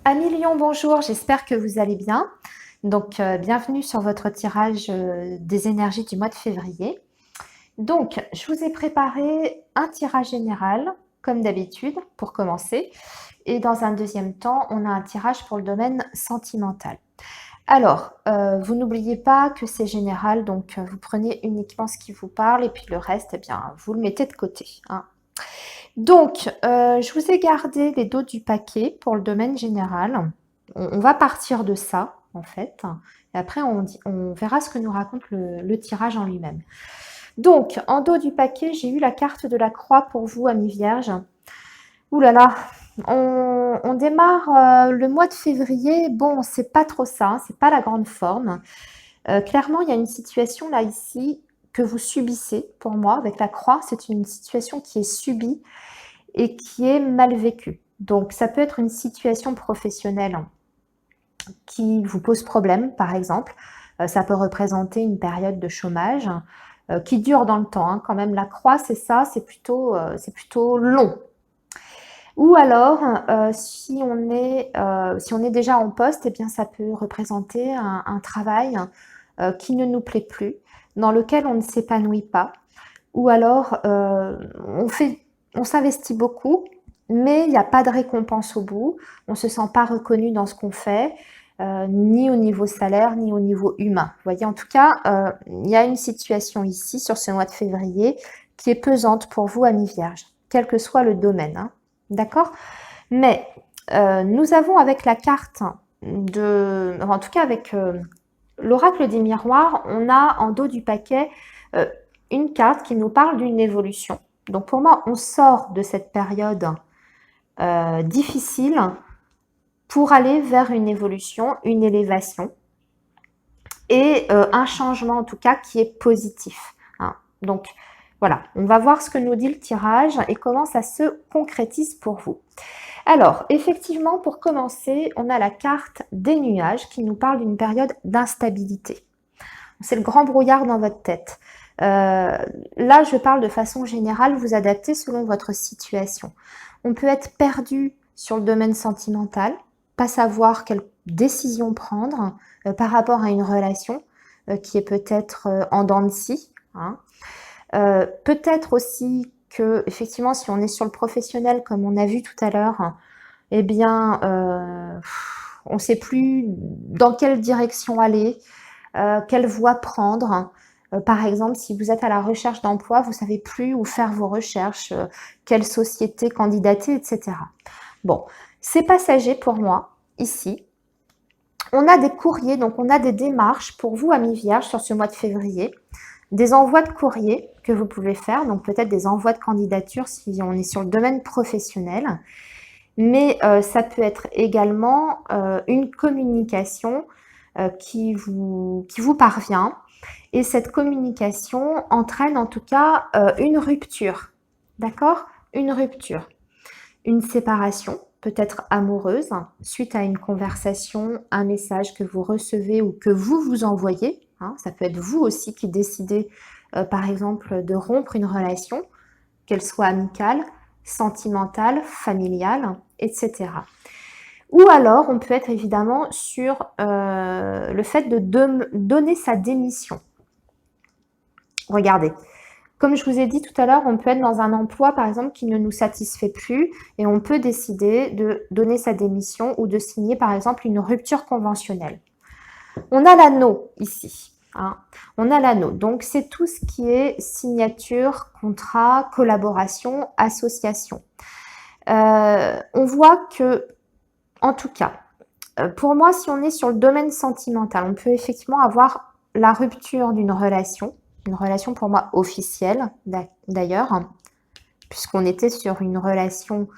Amis Lion, bonjour, j'espère que vous allez bien. Donc, bienvenue sur votre tirage des énergies du mois de février. Donc, je vous ai préparé un tirage général, comme d'habitude, pour commencer. Et dans un deuxième temps, on a un tirage pour le domaine sentimental. Alors, vous n'oubliez pas que c'est général, donc vous prenez uniquement ce qui vous parle et puis le reste, eh bien, vous le mettez de côté, hein. Donc, je vous ai gardé les dos du paquet pour le domaine général. On va partir de ça, en fait. Et après, on verra ce que nous raconte le tirage en lui-même. Donc, en dos du paquet, j'ai eu la carte de la croix pour vous, amis vierges. Ouh là là, on démarre le mois de février. Bon, c'est pas trop ça, hein, c'est pas la grande forme. Clairement, il y a une situation là, ici, que vous subissez, pour moi, avec la croix. C'est une situation qui est subie et qui est mal vécue. Donc, ça peut être une situation professionnelle qui vous pose problème, par exemple. Ça peut représenter une période de chômage qui dure dans le temps, hein. Quand même, la croix, c'est ça, c'est plutôt long. Ou alors, si on est déjà en poste, eh bien, ça peut représenter un travail qui ne nous plaît plus, dans lequel on ne s'épanouit pas. Ou alors, on s'investit beaucoup, mais il n'y a pas de récompense au bout. On ne se sent pas reconnu dans ce qu'on fait, ni au niveau salaire, ni au niveau humain. Vous voyez, en tout cas, il y a une situation ici, sur ce mois de février, qui est pesante pour vous, amis vierges, quel que soit le domaine, hein. D'accord? Mais nous avons avec la carte en tout cas avec l'oracle des miroirs, on a en dos du paquet une carte qui nous parle d'une évolution. Donc pour moi, on sort de cette période difficile pour aller vers une évolution, une élévation et un changement en tout cas qui est positif, hein. Donc voilà, on va voir ce que nous dit le tirage et comment ça se concrétise pour vous. Alors, effectivement, pour commencer, on a la carte des nuages qui nous parle d'une période d'instabilité. C'est le grand brouillard dans votre tête. Là, je parle de façon générale, vous adaptez selon votre situation. On peut être perdu sur le domaine sentimental, pas savoir quelle décision prendre par rapport à une relation qui est peut-être en dents de scie, hein. Peut-être aussi que, effectivement, si on est sur le professionnel, comme on a vu tout à l'heure, eh bien, on ne sait plus dans quelle direction aller, quelle voie prendre. Par exemple, si vous êtes à la recherche d'emploi, vous ne savez plus où faire vos recherches, quelle société candidater, etc. Bon, c'est passager pour moi, ici. On a des courriers, donc on a des démarches pour vous, amis vierges, sur ce mois de février. Des envois de courrier que vous pouvez faire, donc peut-être des envois de candidature si on est sur le domaine professionnel. Mais ça peut être également une communication qui vous parvient. Et cette communication entraîne en tout cas une rupture. D'accord? Une rupture. Une séparation, peut-être amoureuse, suite à une conversation, un message que vous recevez ou que vous envoyez, hein. Ça peut être vous aussi qui décidez, par exemple, de rompre une relation, qu'elle soit amicale, sentimentale, familiale, etc. Ou alors, on peut être évidemment sur le fait de donner sa démission. Regardez, comme je vous ai dit tout à l'heure, on peut être dans un emploi, par exemple, qui ne nous satisfait plus et on peut décider de donner sa démission ou de signer, par exemple, une rupture conventionnelle. On a l'anneau ici, hein. On a l'anneau. Donc, c'est tout ce qui est signature, contrat, collaboration, association. On voit que, en tout cas, pour moi, si on est sur le domaine sentimental, on peut effectivement avoir la rupture d'une relation. Une relation pour moi officielle d'ailleurs, puisqu'on était sur une relation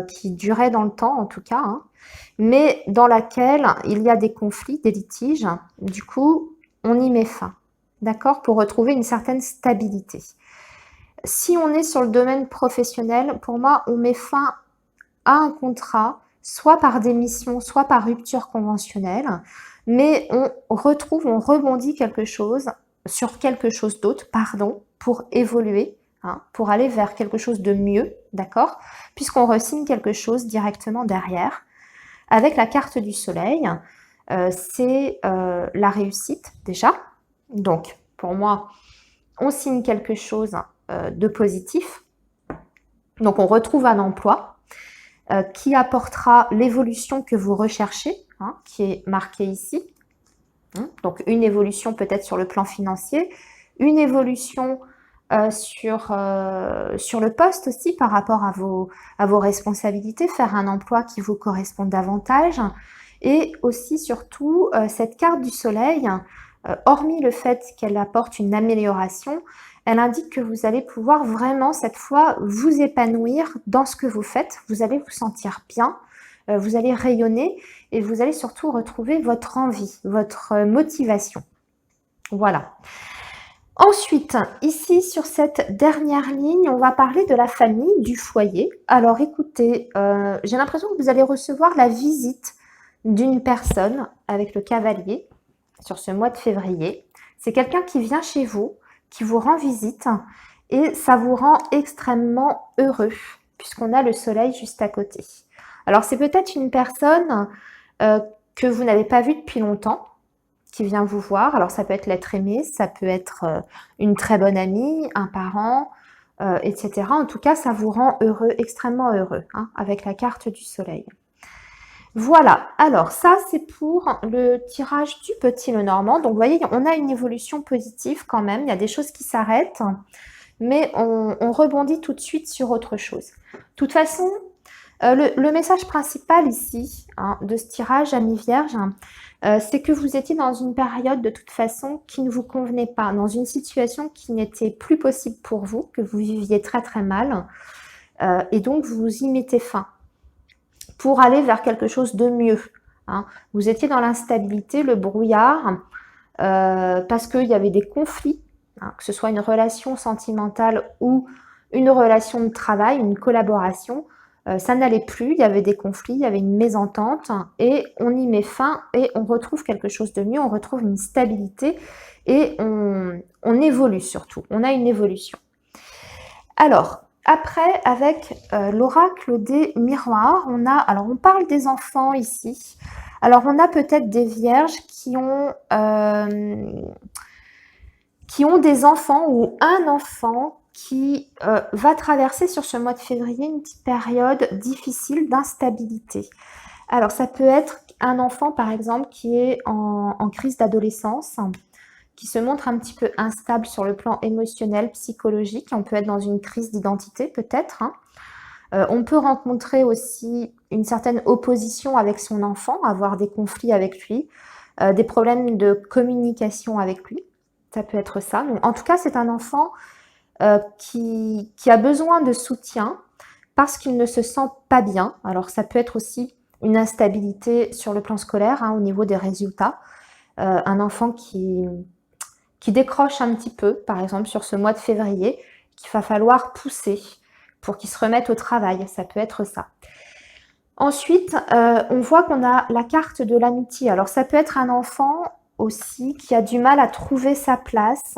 qui durait dans le temps en tout cas, hein, mais dans laquelle il y a des conflits, des litiges. Du coup, on y met fin, d'accord, pour retrouver une certaine stabilité. Si on est sur le domaine professionnel, pour moi, on met fin à un contrat, soit par démission, soit par rupture conventionnelle, mais on rebondit sur quelque chose d'autre, pour évoluer, hein, pour aller vers quelque chose de mieux, d'accord? Puisqu'on re-signe quelque chose directement derrière, avec la carte du soleil, c'est la réussite déjà. Donc, pour moi, on signe quelque chose de positif. Donc, on retrouve un emploi qui apportera l'évolution que vous recherchez, hein, qui est marquée ici. Donc, une évolution peut-être sur le plan financier, une évolution sur le poste aussi par rapport à vos responsabilités, faire un emploi qui vous correspond davantage. Et aussi, surtout, cette carte du soleil, hormis le fait qu'elle apporte une amélioration, elle indique que vous allez pouvoir vraiment, cette fois, vous épanouir dans ce que vous faites. Vous allez vous sentir bien, vous allez rayonner et vous allez surtout retrouver votre envie, votre motivation. Voilà. Ensuite, ici, sur cette dernière ligne, on va parler de la famille, du foyer. Alors, écoutez, j'ai l'impression que vous allez recevoir la visite d'une personne avec le cavalier sur ce mois de février. C'est quelqu'un qui vient chez vous, qui vous rend visite et ça vous rend extrêmement heureux puisqu'on a le soleil juste à côté. Alors, c'est peut-être une personne que vous n'avez pas vue depuis longtemps, qui vient vous voir. Alors, ça peut être l'être aimé, ça peut être une très bonne amie, un parent, etc. En tout cas, ça vous rend heureux, extrêmement heureux, hein, avec la carte du soleil. Voilà, alors ça, c'est pour le tirage du petit Lenormand. Donc, vous voyez, on a une évolution positive quand même. Il y a des choses qui s'arrêtent, mais on rebondit tout de suite sur autre chose. De toute façon, le message principal ici, hein, de ce tirage, amis vierges, c'est que vous étiez dans une période de toute façon qui ne vous convenait pas, dans une situation qui n'était plus possible pour vous, que vous viviez très très mal, et donc vous y mettez fin pour aller vers quelque chose de mieux. Hein. Vous étiez dans l'instabilité, le brouillard, parce qu'il y avait des conflits, hein, que ce soit une relation sentimentale ou une relation de travail, une collaboration. Ça n'allait plus, il y avait des conflits, il y avait une mésentente et on y met fin et on retrouve quelque chose de mieux, on retrouve une stabilité et on évolue surtout, on a une évolution. Alors, après, avec l'oracle des miroirs, on parle des enfants ici. Alors, on a peut-être des vierges qui ont des enfants ou un enfant qui va traverser sur ce mois de février une petite période difficile d'instabilité. Alors, ça peut être un enfant, par exemple, qui est en crise d'adolescence, qui se montre un petit peu instable sur le plan émotionnel, psychologique. On peut être dans une crise d'identité, peut-être. Hein. On peut rencontrer aussi une certaine opposition avec son enfant, avoir des conflits avec lui, des problèmes de communication avec lui. Ça peut être ça. Donc, en tout cas, c'est un enfant qui a besoin de soutien parce qu'il ne se sent pas bien. Alors, ça peut être aussi une instabilité sur le plan scolaire, hein, au niveau des résultats. Un enfant qui décroche un petit peu, par exemple, sur ce mois de février, qu'il va falloir pousser pour qu'il se remette au travail. Ça peut être ça. Ensuite, on voit qu'on a la carte de l'amitié. Alors, ça peut être un enfant aussi qui a du mal à trouver sa place,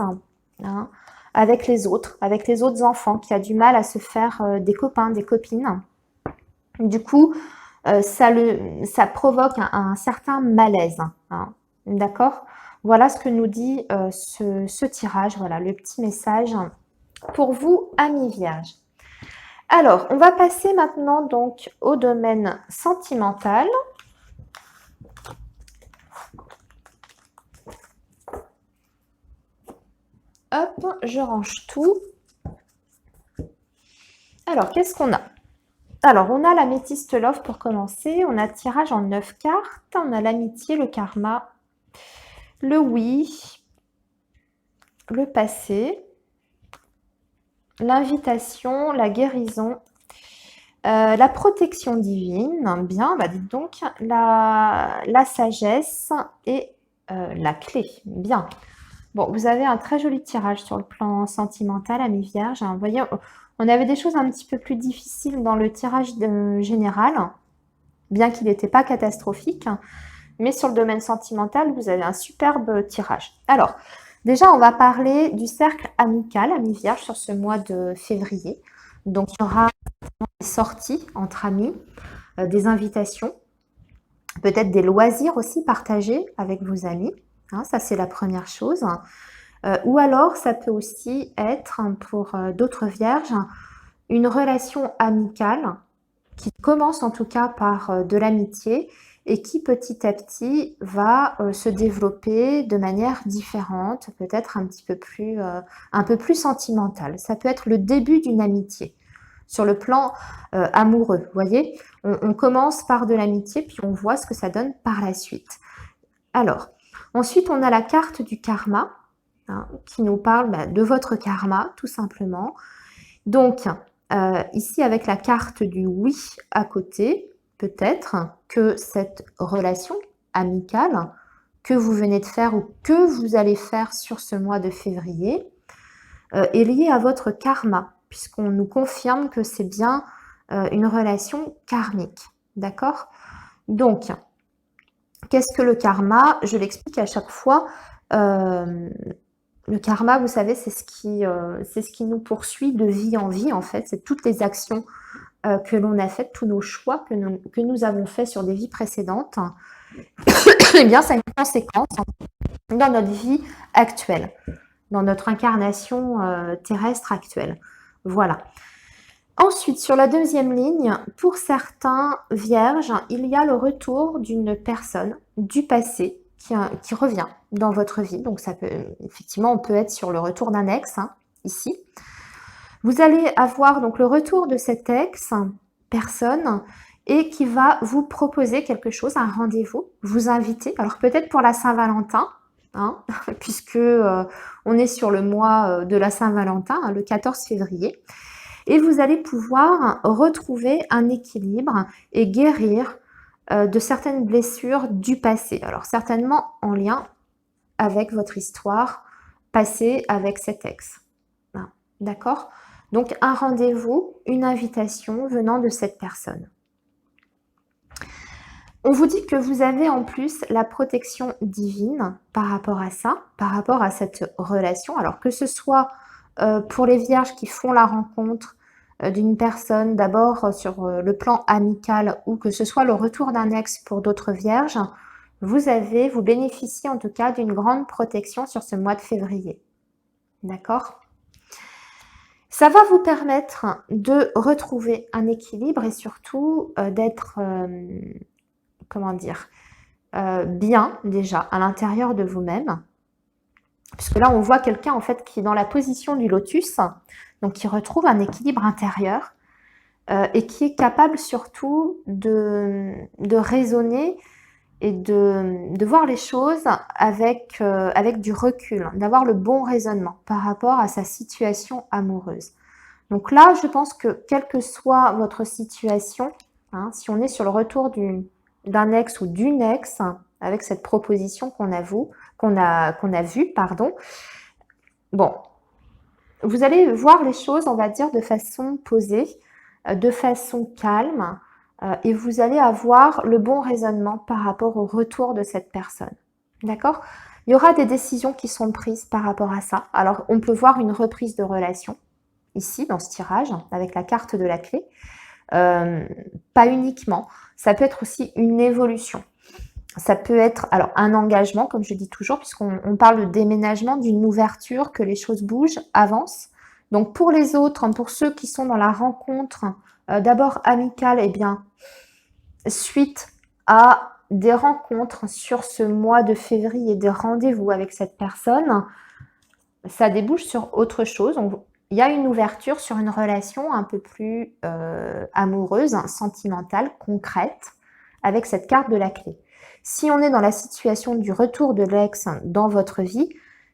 hein, avec les autres enfants, qui a du mal à se faire des copains, des copines. Du coup, ça provoque un certain malaise. Hein, d'accord ? Voilà ce que nous dit ce tirage, voilà le petit message pour vous, amis vierges. Alors, on va passer maintenant donc au domaine sentimental. Hop, je range tout. Alors, qu'est-ce qu'on a? Alors, on a l'améthyste love pour commencer. On a tirage en 9 cartes. On a l'amitié, le karma, le oui, le passé, l'invitation, la guérison, la protection divine, bien, bah dites donc, la sagesse et la clé, bien. Bon, vous avez un très joli tirage sur le plan sentimental, amis vierges. Vous voyez, on avait des choses un petit peu plus difficiles dans le tirage général, bien qu'il n'était pas catastrophique. Mais sur le domaine sentimental, vous avez un superbe tirage. Alors, déjà, on va parler du cercle amical, amis vierges, sur ce mois de février. Donc, il y aura des sorties entre amis, des invitations. Peut-être des loisirs aussi partagés avec vos amis. Hein, ça, c'est la première chose. Ou alors, ça peut aussi être, pour d'autres vierges, une relation amicale qui commence en tout cas par de l'amitié et qui petit à petit va se développer de manière différente, peut-être un peu plus sentimentale. Ça peut être le début d'une amitié sur le plan amoureux, vous voyez. On commence par de l'amitié, puis on voit ce que ça donne par la suite. Alors, ensuite, on a la carte du karma, hein, qui nous parle de votre karma, tout simplement. Donc, ici, avec la carte du oui à côté, peut-être que cette relation amicale que vous venez de faire ou que vous allez faire sur ce mois de février est liée à votre karma, puisqu'on nous confirme que c'est bien une relation karmique. D'accord? Donc, qu'est-ce que le karma? Je l'explique à chaque fois. Le karma, vous savez, c'est ce qui nous poursuit de vie en vie, en fait. C'est toutes les actions que l'on a faites, tous nos choix que nous avons faits sur des vies précédentes. Eh bien, ça a une conséquence dans notre vie actuelle, dans notre incarnation terrestre actuelle. Voilà. Ensuite, sur la deuxième ligne, pour certains vierges, il y a le retour d'une personne du passé qui revient dans votre vie. Donc, ça peut, effectivement, on peut être sur le retour d'un ex, hein, ici. Vous allez avoir donc le retour de cet ex, personne, et qui va vous proposer quelque chose, un rendez-vous, vous inviter. Alors, peut-être pour la Saint-Valentin, hein, puisque on est sur le mois de la Saint-Valentin, hein, le 14 février. Et vous allez pouvoir retrouver un équilibre et guérir de certaines blessures du passé. Alors certainement en lien avec votre histoire passée avec cet ex. D'accord? Donc un rendez-vous, une invitation venant de cette personne. On vous dit que vous avez en plus la protection divine par rapport à ça, par rapport à cette relation. Alors que ce soit pour les vierges qui font la rencontre d'une personne d'abord sur le plan amical ou que ce soit le retour d'un ex pour d'autres vierges, vous bénéficiez en tout cas d'une grande protection sur ce mois de février. D'accord? Ça va vous permettre de retrouver un équilibre et surtout d'être, comment dire, bien déjà à l'intérieur de vous-même. Puisque là, on voit quelqu'un en fait qui est dans la position du lotus, donc qui retrouve un équilibre intérieur et qui est capable surtout de raisonner et de voir les choses avec du recul, d'avoir le bon raisonnement par rapport à sa situation amoureuse. Donc là, je pense que quelle que soit votre situation, hein, si on est sur le retour d'un ex ou d'une ex, avec cette proposition qu'on a vue, pardon, bon, vous allez voir les choses, on va dire, de façon posée, de façon calme, et vous allez avoir le bon raisonnement par rapport au retour de cette personne. D'accord? Il y aura des décisions qui sont prises par rapport à ça. Alors, on peut voir une reprise de relation, ici, dans ce tirage, avec la carte de la clé. Pas uniquement. Ça peut être aussi une évolution. Ça peut être alors un engagement, comme je dis toujours, puisqu'on parle de déménagement, d'une ouverture, que les choses bougent, avancent. Donc pour les autres, pour ceux qui sont dans la rencontre, d'abord amicale, eh bien, suite à des rencontres sur ce mois de février, des rendez-vous avec cette personne, ça débouche sur autre chose. Donc, il y a une ouverture sur une relation un peu plus amoureuse, sentimentale, concrète, avec cette carte de la clé. Si on est dans la situation du retour de l'ex dans votre vie,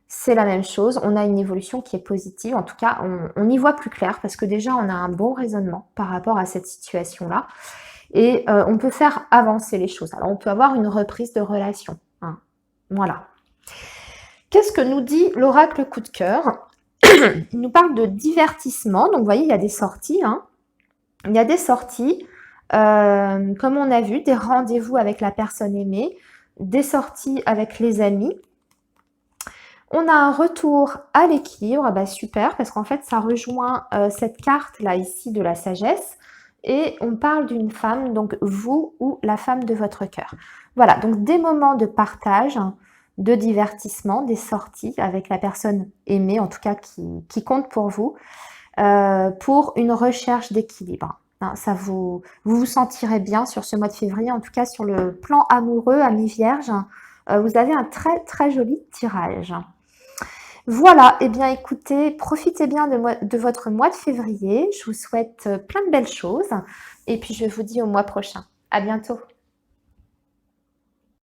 c'est la même chose. On a une évolution qui est positive. En tout cas, on y voit plus clair parce que déjà, on a un bon raisonnement par rapport à cette situation-là. Et on peut faire avancer les choses. Alors, on peut avoir une reprise de relation. Hein. Voilà. Qu'est-ce que nous dit l'oracle coup de cœur? Il nous parle de divertissement. Donc, vous voyez, il y a des sorties. Hein. Il y a des sorties. Comme on a vu, des rendez-vous avec la personne aimée, des sorties avec les amis. On a un retour à l'équilibre, bah super, parce qu'en fait, ça rejoint cette carte-là ici de la sagesse. et on parle d'une femme, donc vous ou la femme de votre cœur. Voilà, donc des moments de partage, de divertissement, des sorties avec la personne aimée, en tout cas qui compte pour vous, pour une recherche d'équilibre. Hein, vous sentirez bien sur ce mois de février, en tout cas sur le plan amoureux, ami vierge. Vous avez un très très joli tirage. Voilà, eh bien écoutez, profitez bien de votre mois de février. Je vous souhaite plein de belles choses et puis je vous dis au mois prochain. À bientôt.